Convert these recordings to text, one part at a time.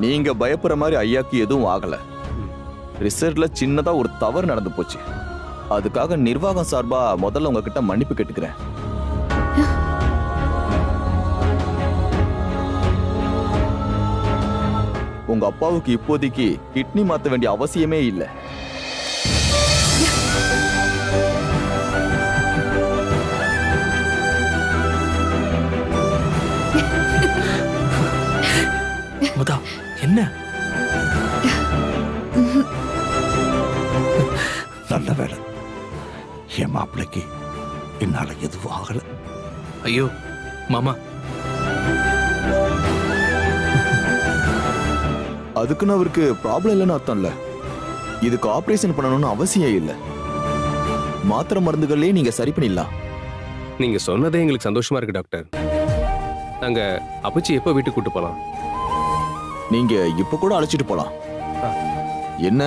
நீங்க பயப்படுற மாதிரி ஐயாக்கு எதுவும் ஆகல. ரிசர்ச்ல சின்னதா ஒரு தவறு நடந்து போச்சு. அதுக்காக நிர்வாகம் சார்பா முதல்ல உங்ககிட்ட மன்னிப்பு கேட்டுக்கிறேன். உங்க அப்பாவுக்கு இப்போதைக்கு கிட்னி மாத்த வேண்டிய அவசியமே இல்லை. முதா என்ன? நல்ல வேலை, என் மாப்பிள்ளைக்கு என்னால எதுவும் ஆகல. ஐயோ மாமா, அதுக்குன்னு அவருக்கு ப்ராப்ளம் இல்லைன்னு அர்த்தம் இல்ல. இதுக்கு ஆபரேஷன் பண்ணணும்னு அவசியம் இல்லை. மாத்திரை மருந்துகளே நீங்க சரி பண்ணிடலாம். நீங்க சொன்னதே எங்களுக்கு சந்தோஷமா இருக்கு டாக்டர். நாங்க அப்பச்சி எப்போ வீட்டுக்கு கூட்டு போலாம்? நீங்க இப்ப கூட அழைச்சிட்டு போலாம். என்ன,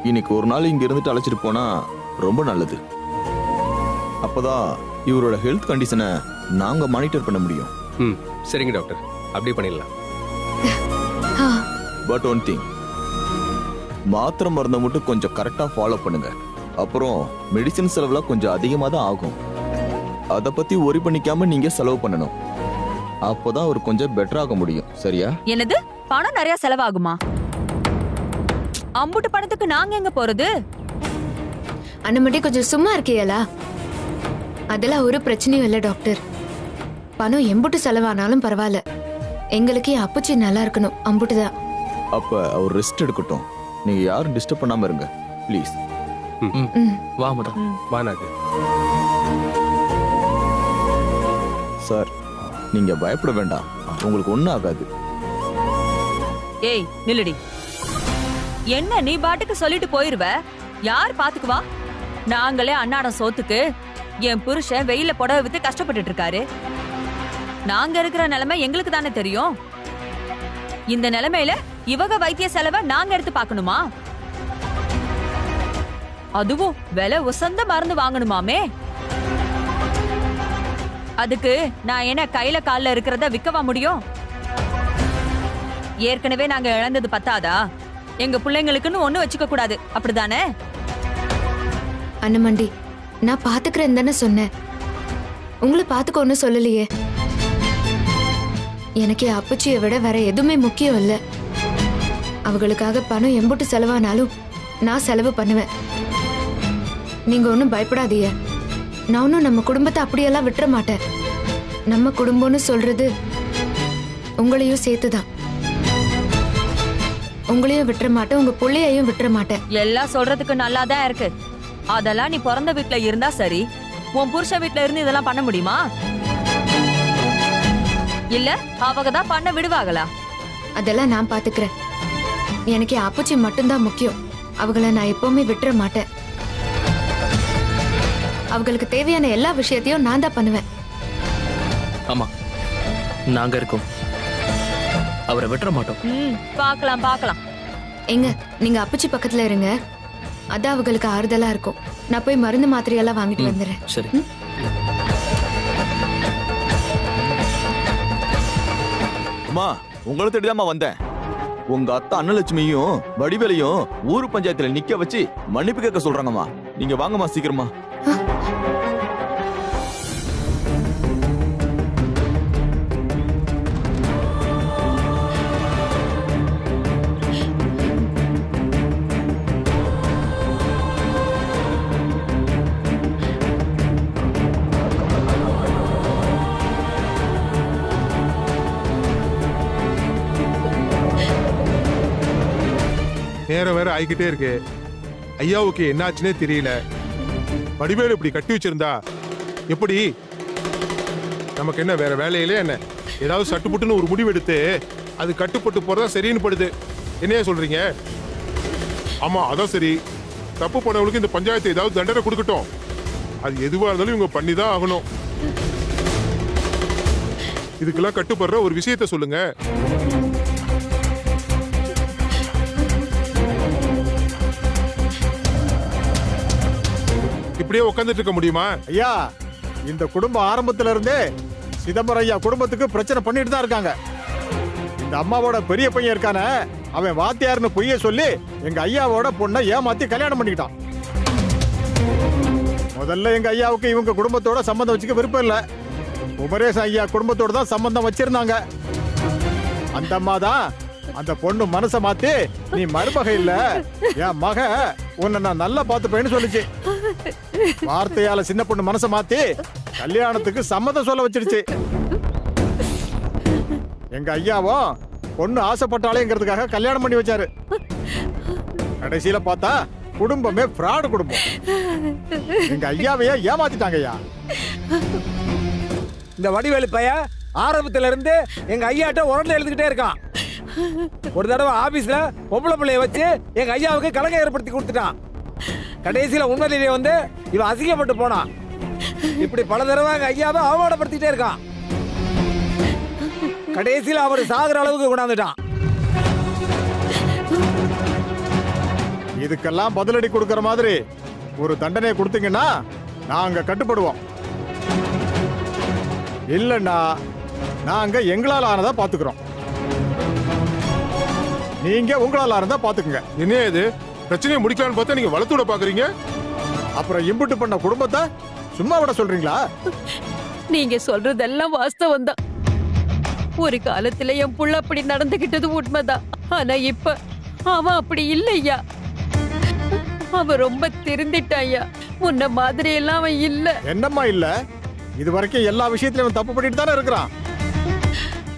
இன்னைக்கு ஒரு நாள் இங்க இருந்துட்டு அழைச்சிட்டு போனா ரொம்ப நல்லது. அப்பதான் இவரோட ஹெல்த் கண்டிஷனை நாங்க மானிட்டர் பண்ண முடியும். சரிங்க டாக்டர், அப்படியே பண்ணிடலாம். பட் ஒன் திங், மாத்திரை மருந்தை மட்டும் கொஞ்சம் கரெக்டா ஃபாலோ பண்ணுங்க. அப்புறம் மெடிசின் செலவுலாம் கொஞ்சம் அதிகமாக தான் ஆகும். அதை பத்தி ஒரி பண்ணிக்காம நீங்க செலவு பண்ணணும். அப்போதான் அவர் கொஞ்சம் பெட்டர் ஆக முடியும். சரியா? என்னது, பணம் நிறைய செலவாகுமா? அம்புட்டு பணத்துக்கு நாங்க எங்க போறது? அண்ணமட்டி கொஞ்சம் சும்மா இருக்கியலா? அதெல்லாம் ஒரு பிரச்சனையும் இல்லை டாக்டர். பணம் எம்புட்டு செலவானாலும் பரவாயில்ல, எங்களுக்கு என் அப்பச்சி நல்லா இருக்கணும், அம்புட்டுதான். அப்ப அவர் ரெஸ்ட் எடுக்கட்டும். நீங்க யாரும் டிஸ்டர்ப் பண்ணாம இருங்க ப்ளீஸ். வா முதா, வா நாகு. சார், நீங்க பயப்பட வேண்டாம், உங்களுக்கு ஒண்ணும் ஆகாது. ஏய் நில்லுடி. என்ன நீ பாட்டுக்கு சொல்லிட்டு போயிருவ? யார் பாத்துக்குவா? நாங்களே அன்னாடம் சோத்துக்கு என் புருஷன் வெயில புடவை வித்து கஷ்டப்பட்டுட்டு இருக்காரு. நாங்க இருக்கிற நிலைமை எங்களுக்கு தானே தெரியும். இந்த நிலைமையில இவக வைத்திய செலவை நாங்க எடுத்து பார்க்கணுமா? அதுவும் விலை உசந்த மருந்து வாங்கணுமாமே. அதுக்கு நான் என்ன கையில கால்ல இருக்கிறத விற்கவா முடியும்? ஏற்கனவே நாங்க இழந்தது பத்தாதா? எங்க பிள்ளைங்களுக்குன்னு ஒண்ணு வச்சுக்க கூடாது, அப்படிதானே? அண்ணமண்டி, நான் பாத்துக்கிறேன் தானே சொன்னேன், உங்களை பாத்துக்க ஒன்னும் சொல்லலையே. எனக்கு அப்பச்சியை விட வேற எதுவுமே முக்கியம் இல்ல. அவங்களுக்காக பணம் எம்புட்டு செலவானாலும் நான் செலவு பண்ணுவேன். நீங்க ஒன்னும் பயப்படாதீங்க. நான் ஒன்னும் நம்ம குடும்பத்தை அப்படியெல்லாம் விட்டுற மாட்டேன். நம்ம குடும்பம்னு சொல்றது உங்களையும் சேர்த்துதான். உங்களையும் விட்டுற மாட்டேன், உங்க புள்ளையையும் விட்டுற மாட்டேன். எல்லாம் சொல்றதுக்கு நல்லாதான் இருக்கு. அதெல்லாம் நீ பிறந்த வீட்டுல இருந்தா சரி, உன் புருஷ வீட்டுல இருந்து இதெல்லாம் பண்ண முடியுமா? இல்ல அவங்க தான் பண்ண விடுவாங்களா? அதெல்லாம் நான் பாத்துக்கிறேன். எனக்கு அப்பச்சி மட்டும்தான் முக்கியம். அவங்கள நான் எப்பவுமே விட்டுற மாட்டேன். அவங்களுக்கு தேவையான எல்லா விஷயத்தையும் நான் தான் பண்ணுவேன். ஆமா, நாங்க இருக்கோம், அவரை விட்டுற மாட்டோம். பாக்கலாம் பாக்கலாம். எங்க நீங்க அப்பச்சி பக்கத்துல இருங்க, அதான் அவங்களுக்கு ஆறுதலா இருக்கும். நான் போய் மருந்து மாத்திரையெல்லாம் வாங்கிட்டு வந்துடுறேன். சரி. அம்மா, உங்களை தேடிதாம்மா வந்தேன். உங்க அத்தை அன்னலட்சுமியும் வடிவேலையும் ஊர் பஞ்சாயத்துல நிக்க வச்சு மன்னிப்பு கேட்க சொல்றாங்கம்மா. நீங்க வாங்கம்மா சீக்கிரமா. நேரம் வேற ஆகிக்கிட்டே இருக்கு. ஐயாவுக்கு என்னாச்சுன்னே தெரியல. வடிவேலு இப்படி கட்டி வச்சிருந்தா எப்படி? நமக்கு என்ன வேற வேலையிலே என்ன? ஏதாவது சட்டுப்புட்டுன்னு ஒரு முடிவு எடுத்து அது கட்டுப்பட்டு போறதா சரின்னு படுது. என்னையா சொல்றீங்க? ஆமா, அதான் சரி. தப்பு பண்ணவங்களுக்கு இந்த பஞ்சாயத்து ஏதாவது தண்டனை கொடுக்கட்டும். அது எதுவா இருந்தாலும் இவங்க பண்ணிதான் ஆகணும். இதுக்கெல்லாம் கட்டுப்படுற ஒரு விஷயத்த சொல்லுங்க. இப்படியே உட்காந்துட்டு இருக்க முடியுமா? ஐயா, இந்த குடும்பம் ஆரம்பத்துல இருந்தே சிதம்பரம் ஐயா குடும்பத்துக்கு பிரச்சனை பண்ணிட்டு தான் இருக்காங்க. இந்த அம்மாவோட பெரிய பையன் இருக்கானே, அவன் வாத்தியார்னு பொய்ய சொல்லி எங்க ஐயாவோட பொண்ணை ஏமாத்தி கல்யாணம் பண்ணிக்கிட்டான். முதல்ல எங்க ஐயாவுக்கு இவங்க குடும்பத்தோட சம்பந்தம் வச்சுக்க விருப்பம் இல்ல. குமரேசன் ஐயா குடும்பத்தோட தான் சம்பந்தம் வச்சிருந்தாங்க. அந்த அம்மா தான் அந்த பொண்ணு மனசை மாத்தி, நீ மருமக இல்ல என் மக, உன்னை நான் நல்லா பார்த்துப்பேன்னு சொல்லிச்சு. வார்த்தையால சின்ன பொண்ணு மனசை மாத்தி கல்யாணத்துக்கு சம்மதம் சொல்ல வச்சிருச்சு. எங்க ஐயாவும் பொண்ணு ஆசைப்பட்டாலேங்கிறதுக்காக கல்யாணம் பண்ணி வச்சாரு. கடைசியில பார்த்தா குடும்பமே ஃப்ராடு குடும்பம். எங்க ஐயாவையே ஏமாத்திட்டாங்க ஐயா. இந்த வடிவேலு பையன் ஆரம்பத்துல இருந்து எங்க ஐயாட்ட உரண்ட எழுதுகிட்டே இருக்கான். ஒரு தடவை ஆபீஸ்ல பொம்பளை பிள்ளைய வச்சு எங்க ஐயாவுக்கு கலங்க ஏற்படுத்தி கொடுத்துட்டான். கடைசியில உண்மையிலேயே வந்து இவன் அசிங்கப்பட்டு போனான். இப்படி பல தடவை எங்க ஐயாவை அவமானப்படுத்திட்டே இருக்கான். கடைசியில அவர் சாகுற அளவுக்கு கொண்டாந்துட்டான். இதுக்கெல்லாம் பதிலடி கொடுக்கற மாதிரி ஒரு தண்டனை கொடுத்தீங்கன்னா நாங்க கட்டுப்படுவோம். இல்லன்னா நாங்க எங்களால ஆனதா பாத்துக்கிறோம். நீங்க உங்களால ஆனதா பாத்துக்குங்க. என்ன இது பிரச்சனையை முடிக்கலான்னு பார்த்தா நீங்க வளர்த்து விட பாக்குறீங்க. அப்புறம் இம்புட்டு பண்ண குடும்பத்தை சும்மா விட சொல்றீங்களா? நீங்க சொல்றதெல்லாம் வாஸ்தவம் தான். ஒரு காலத்துல என் புள்ள அப்படி நடந்துகிட்டது உண்மைதான். ஆனா இப்ப அவன் அப்படி இல்லையா. அவன் ரொம்ப திருந்திட்டாயா. முன்ன மாதிரி எல்லாம் அவன் இல்ல. என்னம்மா இல்ல, இது வரைக்கும் எல்லா விஷயத்திலும் அவன் தப்பு பண்ணிட்டு தானே இருக்கிறான்.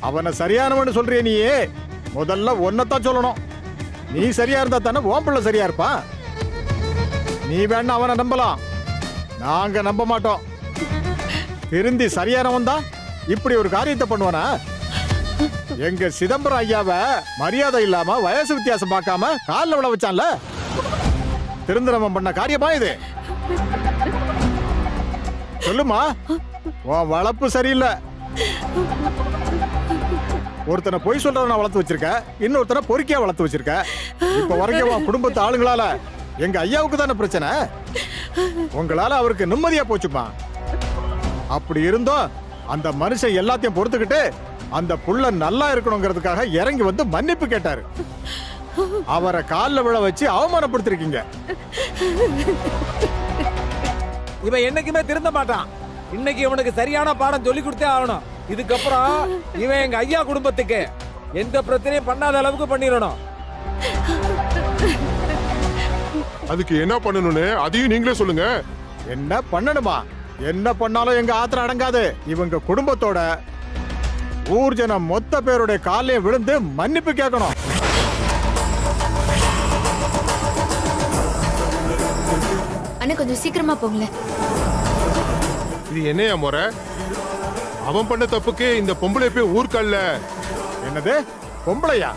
அவனை சரியானவன்னு சொல்றிய நீயே, முதல்ல ஒன்னதான் சொல்லணும். நீ சரியா இருந்தா தானே உன் பிள்ளை சரியா இருப்பான். நீ வேணா அவனை நம்பலாம், நாங்க நம்ப மாட்டோம். திருந்தி சரியானவன் தான் இப்படி ஒரு காரியத்தை பண்ணுவானா? எங்க சிதம்பரம் ஐயாவை மரியாதை இல்லாம வயசு வித்தியாசம் பார்க்காம காலில் விழ வச்சான்ல, திருந்தரவன் பண்ண காரியமா இது? சொல்லுமா, உன் வளர்ப்பு சரியில்லை. ஒருத்தனை பொய் சொல்றவன வளர்த்து வச்சிருக்க, இன்னொருத்தனை பொறுக்கியா வளர்த்து வச்சிருக்க. இப்ப வரைக்கும் உன் குடும்பத்து ஆளுங்களால எங்க ஐயாவுக்கு தானே பிரச்சனை. உங்களால அவருக்கு நிம்மதியா போச்சுமா. அப்படி இருந்தோம் அந்த மனுஷன் எல்லாத்தையும் பொறுத்துக்கிட்டு அந்த புள்ள நல்லா இருக்கணுங்கிறதுக்காக இறங்கி வந்து மன்னிப்பு கேட்டாரு. அவரை காலில் விழ வச்சு அவமானப்படுத்திருக்கீங்க. இவன் என்னைக்குமே திருந்த மாட்டான். இன்னைக்கு இவனுக்கு சரியான பாடம் சொல்லி கொடுத்தே ஆகணும். இதுக்கப்புறம் இவன் எங்க ஐயா குடும்பத்துக்கு எந்த பிரச்சனையும் பண்ணாத அளவுக்கு பண்ணிடணும். அதுக்கு என்ன பண்ணணும்னு அதையும் நீங்களே சொல்லுங்க. என்ன பண்ணணுமா? என்ன பண்ணாலும் எங்க ஆத்திரம் அடங்காது. இவங்க குடும்பத்தோட ஊர் ஜனம் மொத்த பேருடைய காலையும் விழுந்து மன்னிப்பு கேட்கணும். அண்ணா கொஞ்சம் சீக்கிரமா போங்களேன். இது என்னையா முறை? அவன் பண்ண தப்புக்கு இந்த பொம்பளை போய் ஊர்க்கல்ல. என்னது பொம்பளையா?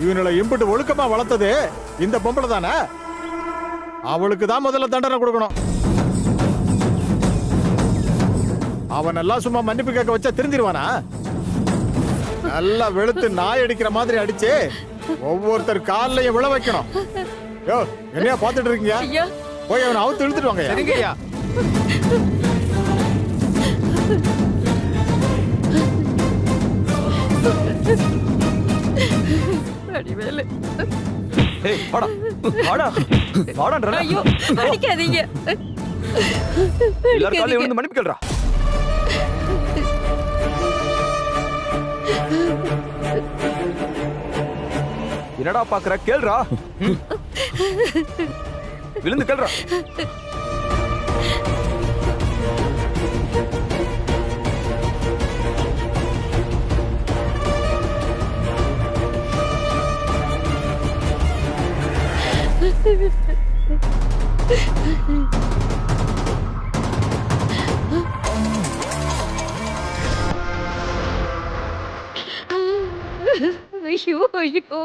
இவனுல இம்புட்டு ஒழுக்கமா வளர்த்தது இந்த பொம்பளை தானே. அவளுக்கு தான் முதல்ல தண்டனை கொடுக்கணும். அவனெல்லாம் சும்மா மன்னிப்பு கேட்க வச்சா திருந்திருவானா? நல்லா வெளுத்து நாய் அடிக்கிற மாதிரி அடிச்சு ஒவ்வொருத்தர் காலையும் விழ வைக்கணும். யோ, என்னையா பாத்துட்டு இருக்கீங்க? போய் அவனை அவுத்து இழுத்துட்டு வாங்க. சரிங்க ஐயா. வடிவேலு, ஏய் வாடா வாடா வாடான்றல. ஐயோ அடிக்காதீங்க. எல்லாரும் காலையில விழுந்து மன்னிப்பு கேளுடா. என்னடா பாக்குற? கேளுடா, விழுந்து கேளுடா. ஐயோ ஐயோ.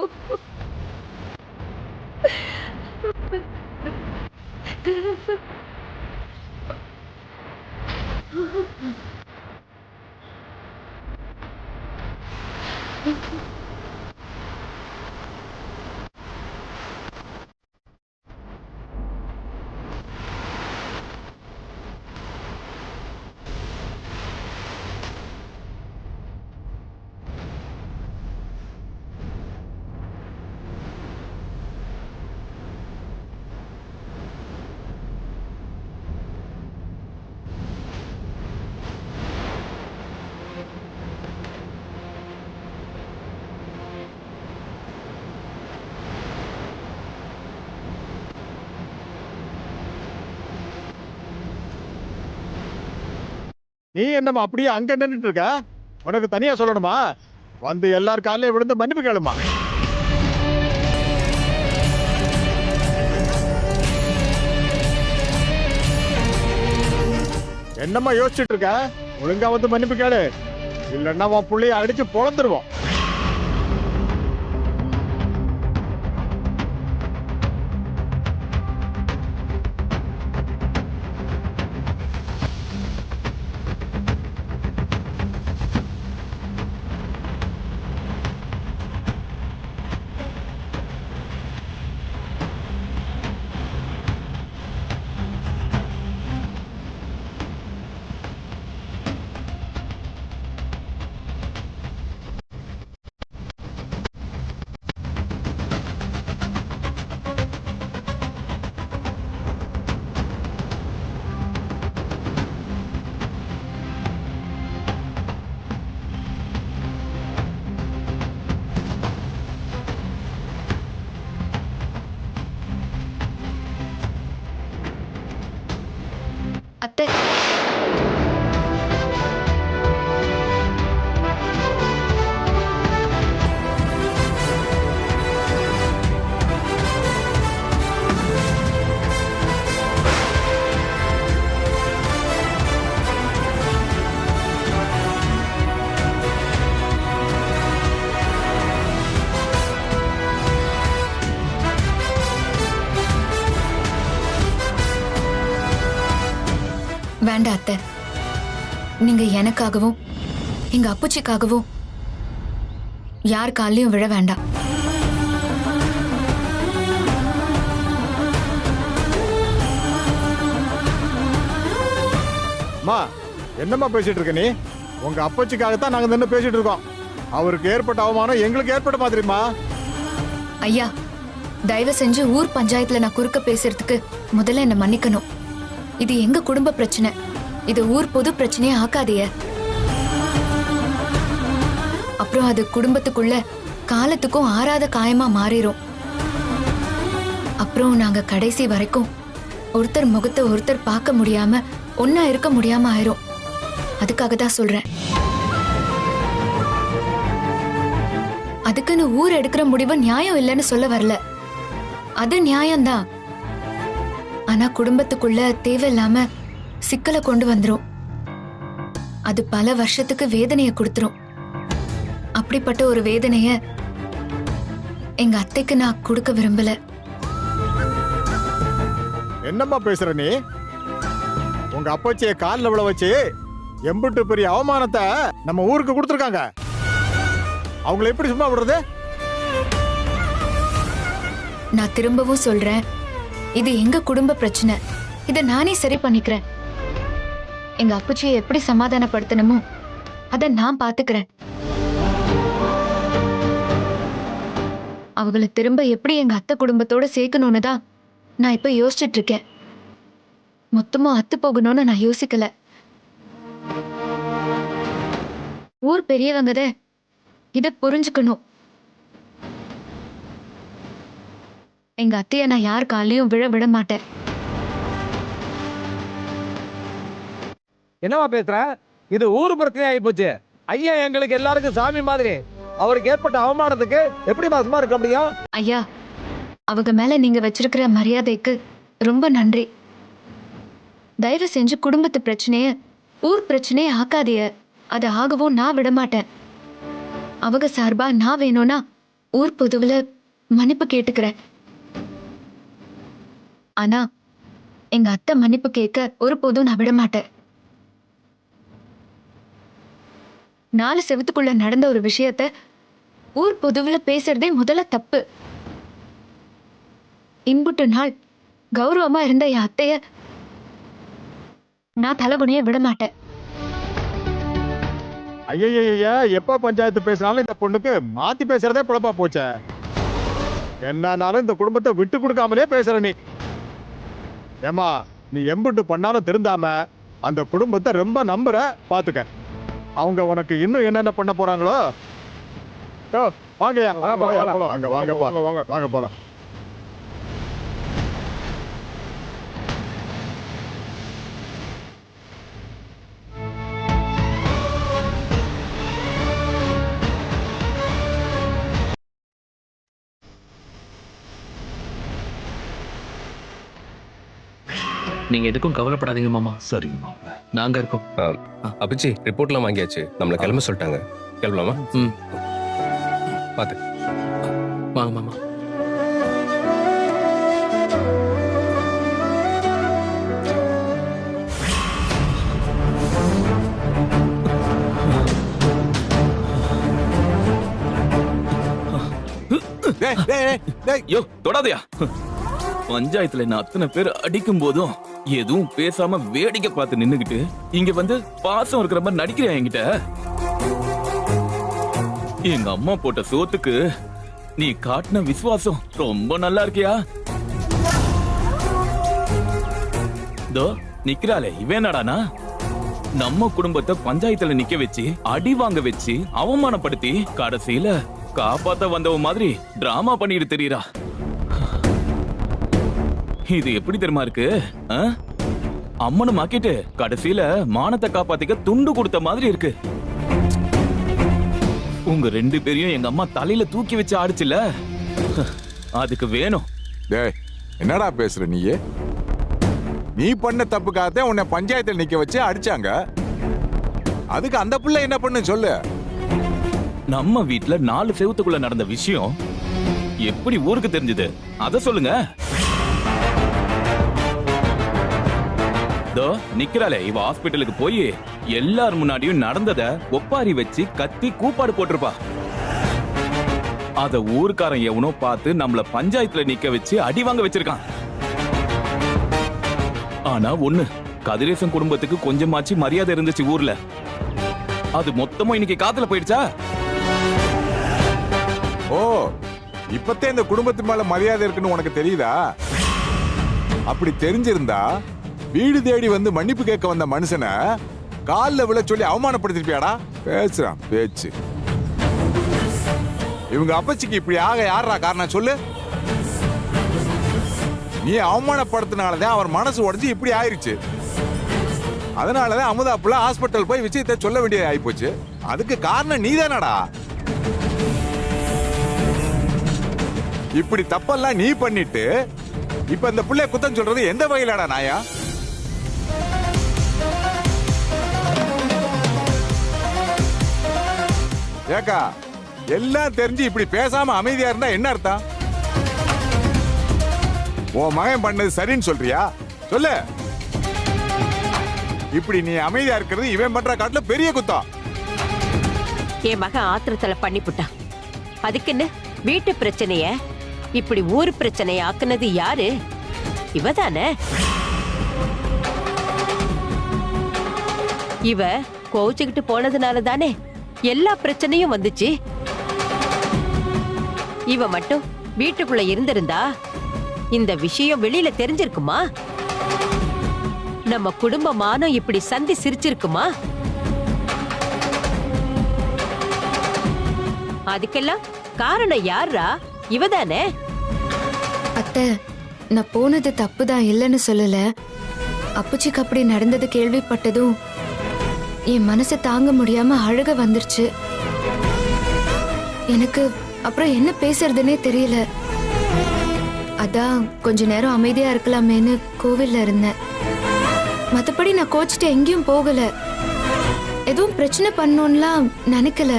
நீ என்னம்மா அப்படியே அங்க நின்றுட்டு இருக்க? உனக்கு தனியா சொல்லணுமா? வந்து எல்லார் காலையும் விழுந்து மன்னிப்பு கேளுமா. என்னம்மா யோசிச்சுட்டு இருக்க? ஒழுங்கா வந்து மன்னிப்பு கேளு, இல்லைன்னா உன் புள்ளைய அடிச்சு பொழந்துருவோம். அத்தை, வேண்டாம் அத்தை. நீங்க எனக்காகவும் எங்க அப்புச்சிக்காகவும் யார் காலையும் விழ வேண்டாம். அம்மா, என்னம்மா பேசிட்டு இருக்க நீ? உங்க அப்பச்சிக்காகத்தான் நாங்க நின்று பேசிட்டு இருக்கோம். அவருக்கு ஏற்பட்ட அவமானம் எங்களுக்கு ஏற்பட்ட மாதிரிமா. ஐயா, தயவு செஞ்சு ஊர் பஞ்சாயத்துல நான் குறுக்க பேசுறதுக்கு முதல்ல என்ன மன்னிக்கணும். இது எங்க குடும்ப பிரச்சனை, இது ஊர் பொது பிரச்சனையே ஆக்காதீங்க. அப்புறம் அது குடும்பத்துக்குள்ள காலத்துக்கும் ஆறாத காயமா மாறிடும். அப்புறம் நாங்க கடைசி வரைக்கும் ஒருத்தர் முகத்தை ஒருத்தர் பார்க்க முடியாம ஒன்னா இருக்க முடியாம ஆயிரும். அதுக்காக தான் சொல்றேன். அதுக்குன்னு ஊர் எடுக்கிற முடிவு நியாயம் இல்லைன்னு சொல்ல வரல, அது நியாயம்தான். ஆனா குடும்பத்துக்குள்ள தேவையில்லாம சிக்கலை கொண்டு வந்துரும். அது பல வருஷத்துக்கு வேதனைய கொடுத்துரும். அப்படிப்பட்ட ஒரு வேதனைய எங்க அத்தைக்கு நான் கொடுக்க விரும்பல. என்னம்மா பேசுற நீ? உங்க அப்பச்சிய காலில் விழ வச்சு எம்பிட்டு பெரிய அவமானத்தை நம்ம ஊருக்கு கொடுத்துருக்காங்க. அவங்களை எப்படி சும்மா விடுறது? நான் திரும்பவும் சொல்றேன், இது எங்க குடும்ப பிரச்சனை. இதை நானே சரி பண்ணிக்கிறேன். எங்க அப்பச்சியை எப்படி சமாதானப்படுத்தணுமோ அதை நான் பாத்துக்கிறேன். அவங்களை திரும்ப எப்படி எங்க அத்தை குடும்பத்தோட சேர்க்கணும்னு தான் நான் இப்ப யோசிச்சுட்டு இருக்கேன். மொத்தமா அத்து போகணும்னு நான் யோசிக்கல. ஊர் பெரியவங்கதே இத புரிஞ்சுக்கணும். எங்க அத்தைய நான் யார் காலையும் விட மாட்டேன். என்னவா பேசுற? இது ஊர் பிரச்சனை ஆகி போச்சு. ஐயா எங்களுக்கு எல்லாருக்கும் சாமி மாதிரி. அவருக்கு ஏற்பட்ட அவமானத்துக்கு எப்படி சும்மா இருக்க முடியும்? ஐயா, அவங்க மேல நீங்க வச்சிருக்கிற மரியாதைக்கு ரொம்ப நன்றி. தயவு செஞ்சு குடும்பத்து பிரச்சனைய ஊர் பிரச்சனைய ஆக்காதீய. அது ஆகவும் நான் விட மாட்டேன். அவங்க சார்பா நான் வேணும்னா ஊர் பொதுவுல மன்னிப்பு கேட்டுக்கிறேன். ஆனா எங்க அத்தை மன்னிப்பு கேட்க ஒரு போதும் நான் விட மாட்டேன். 4 செவத்துக்குள்ள நடந்த ஒரு விஷயத்த ஊர் பொதுவுல பேசுறதே முதல்ல தப்பு. இம்புட்டு நாள் கௌரவமா இருந்த என் அத்தைய நான் தலைகுனிய விட மாட்டேன். ஐயா, எப்ப பஞ்சாயத்து பேசினாலும் இந்த பொண்ணுக்கு மாத்தி பேசுறதே பொழப்பா போச்சே. என்னாலும் இந்த குடும்பத்தை விட்டு கொடுக்காமலே பேசுற நீ. ஏமா, நீ எம்பிட்டு பண்ணாலும் திருந்தாம அந்த குடும்பத்தை ரொம்ப நம்புற. பாத்துக்க, அவங்க உனக்கு இன்னும் என்னென்ன பண்ண போறாங்களோ. வாங்கயா, வாங்க வாங்க போலாம். நீங்க எதுக்கும் கவலைப்படாதீங்க மாமா. சரிங்க மாப்பிள்ள. நாங்க இருக்கோம். அப்பச்சி ரிப்போர்ட்லாம் வாங்கியாச்சு, நம்மளை கிளம்ப சொல்லிட்டாங்க. கிளம்பலாமா? ம். பார்த்து வாங்க மாமா. யோ தொடாதயா. பஞ்சாயத்துல நான் அத்தனை பேர் அடிக்கும் போதும் எதுவும் பேசாம வேடிக்கை பார்த்து நின்னுகிட்டு இங்க வந்து பாசம் இருக்கிற மாதிரி நடிக்கிறியா என்கிட்ட? எங்க அம்மா போட்ட சோத்துக்கு நீ காட்டின விசுவாசம் ரொம்ப நல்லா இருக்கியா? தோ நிக்கிறாளே இவன் என்னடானா நம்ம குடும்பத்தை பஞ்சாயத்துல நிக்க வச்சு அடி வாங்க வச்சு அவமானப்படுத்தி கடைசியில காப்பாத்த வந்தவ மாதிரி டிராமா பண்ணிட்டு தெரியறா. இது எப்படி தெரியுமா இருக்கு? அம்மனு மாக்கிட்டு கடைசியில மானத்தை காப்பாத்திக்க துண்டு கொடுத்த மாதிரி இருக்கு. உங்க 2 பேரையும் எங்க அம்மா தலையில தூக்கி வச்சு ஆடுச்சுல, அதுக்கு வேணும். டேய் என்னடா பேசுற நீயே? நீ பண்ண தப்புக்காகத்தான் உன்னை பஞ்சாயத்துல நிக்க வச்சு அடிச்சாங்க. அதுக்கு அந்த புள்ள என்ன பண்ணு சொல்லு. நம்ம வீட்ல 4 செவுத்துக்குள்ள நடந்த விஷயம் எப்படி ஊருக்கு தெரிஞ்சது அத சொல்லுங்க. தோ நிக்கிறாளே இவ ஹாஸ்பிட்டலுக்கு போய் எல்லார் முன்னாடியும் நடந்தத ஒப்பாரி வச்சு கத்தி கூப்பாடு போட்டிருப்பா. அத ஊர்க்காரன் எவனோ பார்த்து நம்மள பஞ்சாயத்துல நிக்க வச்சு அடி வாங்க வச்சிருக்கான். ஆனா ஒண்ணு, கதிரேசன் குடும்பத்துக்கு கொஞ்சமாச்சு மரியாதை இருந்துச்சு ஊர்ல. அது மொத்தமா இன்னைக்கு காத்துல போயிடுச்சா? ஓ இப்பத்தே இந்த குடும்பத்து மேல மரியாதை இருக்குன்னு உனக்கு தெரியுதா? அப்படி தெரிஞ்சிருந்தா வீடு தேடி வந்து மன்னிப்பு கேட்க வந்த மனுஷனை காலில் விழ சொல்லி அவமானப்படுத்திருப்பியாடா? பேசுறான் பேச்சு. இவங்க அப்பச்சிக்கு இப்படி ஆக யாரா காரணம் சொல்லு? நீ அவமானப்படுத்தினாலதான் அவர் மனசு உடைஞ்சு இப்படி ஆயிருச்சு. அதனாலதான் அமுதாப்புல ஹாஸ்பிட்டல் போய் விஷயத்தை சொல்ல வேண்டியது ஆயிப்போச்சு. அதுக்கு காரணம் நீதானடா. இப்படி தப்பெல்லாம் நீ பண்ணிட்டு இப்ப இந்த பிள்ளை குத்தம் சொல்றது எந்த வகையிலடா நாயா? ஏக்கா எல்லாம் தெரிஞ்சு இப்படி பேசாம அமைதியா இருந்தா என்ன அர்த்தம்? உன் மகன் பண்ணது சரின்னு சொல்றியா? சொல்லு. இப்படி நீ அமைதியா இருக்கிறது இவன் பண்ற காட்டுல பெரிய குத்தம். என் மகன் ஆத்திரத்துல பண்ணிப்புட்டான். அதுக்குன்னு வீட்டு பிரச்சனைய இப்படி ஊர் பிரச்சனைய ஆக்குனது யாரு? இவதானே. இவ கோச்சுக்கிட்டு போனதுனால தானே எல்லா பிரச்சனையும் வந்துச்சு. இவ மட்டும் வீட்டுக்குள்ள இருந்திருந்தா இந்த விஷயம் வெளியில தெரிஞ்சிருக்குமா? நம்ம குடும்பமானம் இப்படி சந்தி சிரிச்சிருக்குமா? அதுக்கெல்லாம் காரணம் யாரா? இவதானே. அத்தை, நான் போனது தப்புதான் இல்லைன்னு சொல்லல. அப்புச்சிக்கு அப்படி நடந்தது கேள்விப்பட்டதும் என் மனசை தாங்க முடியாம அழுக வந்துருச்சு. எனக்கு அப்புறம் என்ன பேசுறதுன்னே தெரியல. அதான் கொஞ்ச நேரம் அமைதியா இருக்கலாமேன்னு கோவில்ல இருந்தேன். மத்தபடி நான் கோச்சிட்டு எங்கேயும் போகல. எதுவும் பிரச்சனை பண்ணணும்லாம் நினைக்கல.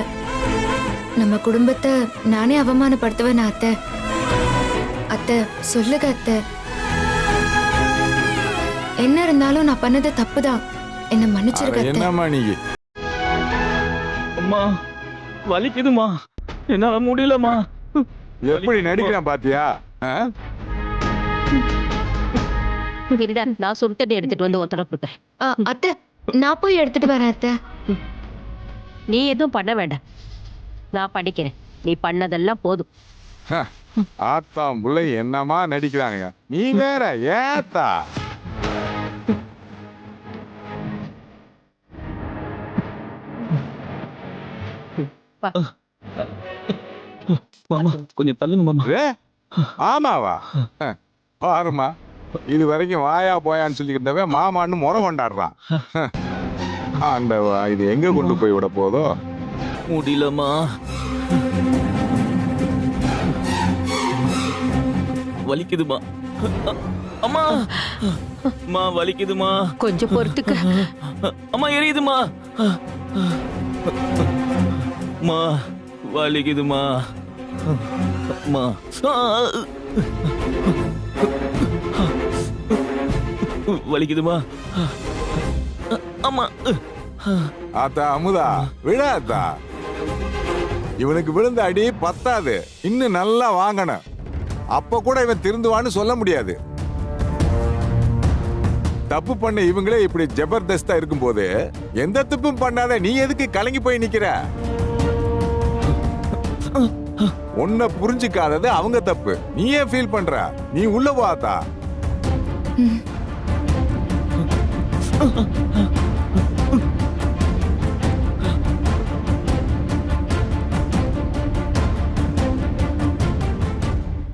நம்ம குடும்பத்தை நானே அவமானப்படுத்துவேன் அத்தை. அத்தை சொல்லுங்க அத்தை. என்ன இருந்தாலும் நான் பண்ணது தப்புதான். என்ன மன்னிச்சிருக்க அத்தை. என்னம்மா நீ? அம்மா வலிக்குதுமா, என்னால முடியலமா. எப்படி நடிக்கிறான் பாத்தியா? நான் சுருட்டை எடுத்துட்டு வந்து ஒத்தனை கொடுத்தேன். அத்தை நான் போய் எடுத்துட்டு வரேன் அத்தை. நீ எதுவும் பண்ண வேண்டாம், நான் படிக்கிறேன். நீ பண்ணதெல்லாம் போதும். ஆத்தா புள்ளை என்னமா நடிக்கிறாங்க. நீ வேற ஏத்தா. மாமா கொஞ்சம் தள்ளுங்க மாமா. ஆமாவா? பாருமா, இது வரைக்கும் வாயா போயான்னு சொல்லிக்கிட்டவன் மாமான்னு முறை கொண்டாடுறான். ஆண்டவா, இது எங்க கொண்டு போய் விட போதோ? முடியலமா. வலிக்குதுமா. அம்மா அம்மா வலிக்குதுமா. கொஞ்சம் பொறுத்துக்க. அம்மா எரியுதுமா. அம்மா வலிக்குதுமா. அம்மா வலிக்குதுமா. அம்மா ஆத்தா அமுதா விழாத்தா, இவனுக்கு விழுந்த அடி பத்தாது, இன்னும் நல்லா வாங்கணும். அப்ப கூட இவன் திருந்துவான்னு சொல்ல முடியாது. தப்பு பண்ண இவங்களே இப்படி ஜபர்தஸ்தா இருக்கும்போது எந்த தப்பும் பண்ணாத நீ எதுக்கு கலங்கி போய் நிக்கிற? உன்னை புரிஞ்சுக்காதது அவங்க தப்பு, நீ ஏன் ஃபீல் பண்ற? நீ உள்ள போத்தா.